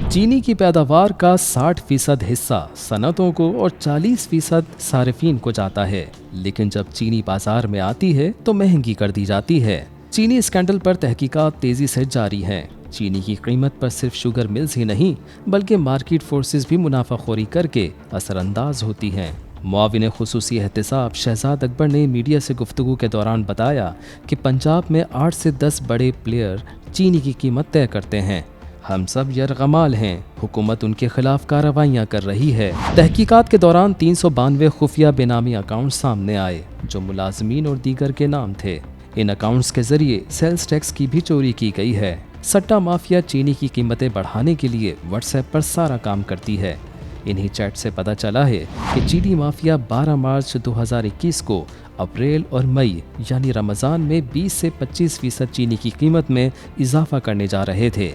चीनी की पैदावार का 60% हिस्सा सनतों को और 40% सार्फिन को जाता है, लेकिन जब चीनी बाजार में आती है तो महंगी कर दी जाती है। चीनी स्कैंडल पर तहकीकात तेजी से जारी हैं। चीनी की कीमत पर सिर्फ शुगर मिल्स ही नहीं बल्कि मार्केट फोर्सेस भी मुनाफाखोरी करके असरअंदाज होती हैं। मुआविन खुसूसी एहतसाब शहजाद अकबर ने मीडिया से गुफ्तगू के दौरान बताया कि पंजाब में 8 से 10 बड़े प्लेयर चीनी की कीमत तय करते हैं। हम सब यरगमाल हैं, हुकूमत उनके खिलाफ कार्रवाइयाँ कर रही है। तहकीकात के दौरान 392 खुफिया बेनामी अकाउंट सामने आए जो मुलाजमीन और दीगर के नाम थे। इन अकाउंट्स के जरिए सेल्स टैक्स की भी चोरी की गई है। सट्टा माफिया चीनी की कीमतें बढ़ाने के लिए व्हाट्सएप पर सारा काम करती है। इन्हीं चैट से पता चला है कि चीनी माफिया 12 मार्च 2021 को अप्रैल और मई यानी रमज़ान में 20 से 25% चीनी की कीमत में इजाफा करने जा रहे थे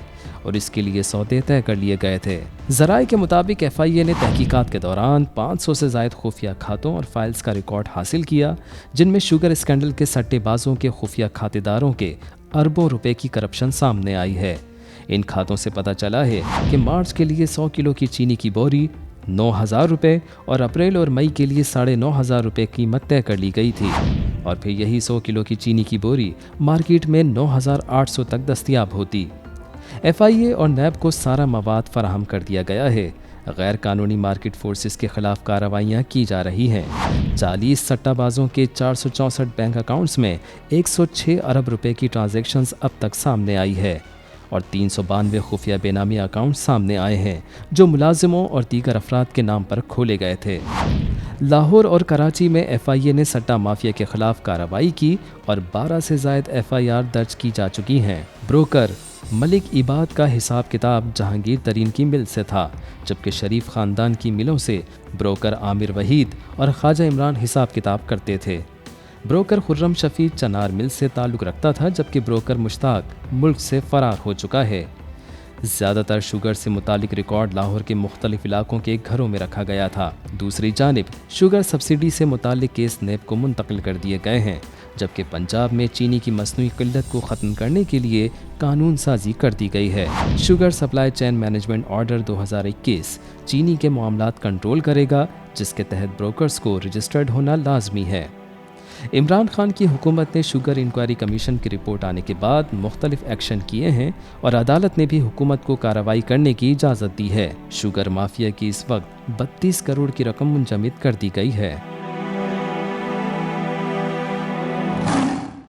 और इसके लिए सौदे तय कर लिए गए थे। ज़राए के मुताबिक FIA ने तहकीकात के दौरान 500 से ज़ायद खुफिया खातों और फाइल्स का रिकॉर्ड हासिल किया, जिनमें शुगर स्कैंडल के सट्टेबाजों के खुफिया खातेदारों के अरबों रुपए की करप्शन सामने आई है। इन खातों से पता चला है कि मार्च के लिए 100 किलो की चीनी की बोरी 9,000 रुपये और अप्रैल और मई के लिए 9,500 रुपये कीमत तय कर ली गई थी और फिर यही 100 किलो की चीनी की बोरी मार्केट में 9,800 तक दस्तयाब होती। FIA और NAB को सारा मवाद फराहम कर दिया गया है। गैर कानूनी मार्केट फोर्सेस के खिलाफ कार्रवाइयाँ की जा रही हैं। 40 सट्टाबाजों के 464 बैंक अकाउंट्स में 106 अरब रुपए की ट्रांजैक्शंस अब तक सामने आई है और 392 खुफिया बेनामी अकाउंट सामने आए हैं जो मुलाजिमों और दीगर अफराद के नाम पर खोले गए थे। लाहौर और कराची में FIA ने सट्टा माफिया के खिलाफ कार्रवाई की और 12 से ज़ायद FIR दर्ज की जा चुकी हैं। ब्रोकर मलिक इबाद का हिसाब किताब जहांगीर तरीन की मिल से था, जबकि शरीफ ख़ानदान की मिलों से ब्रोकर आमिर वहीद और ख्वाजा इमरान हिसाब किताब करते थे। ब्रोकर खुर्रम शफी चनार मिल से ताल्लुक़ रखता था, जबकि ब्रोकर मुश्ताक मुल्क से फ़रार हो चुका है। ज़्यादातर शुगर से मुतालिक रिकॉर्ड लाहौर के मुख्तलिफ इलाकों के घरों में रखा गया था। दूसरी जानिब शुगर सब्सिडी से मुतालिक केस NAB को मुंतकिल कर दिए गए हैं, जबकि पंजाब में चीनी की मसनूई किल्लत को ख़त्म करने के लिए कानून साजी कर दी गई है। Sugar supply chain management order 2021 चीनी के मामलात कंट्रोल करेगा, जिसके तहत ब्रोकर्स को रजिस्टर्ड होना लाजमी है। इमरान खान की हुकूमत ने शुगर इंक्वायरी कमीशन की रिपोर्ट आने के बाद मुख्तलिफ एक्शन किए हैं और अदालत ने भी हुकूमत को कार्रवाई करने की इजाज़त दी है। शुगर माफिया की इस वक्त 32 करोड़ की रकम मुंजमद कर दी गई है।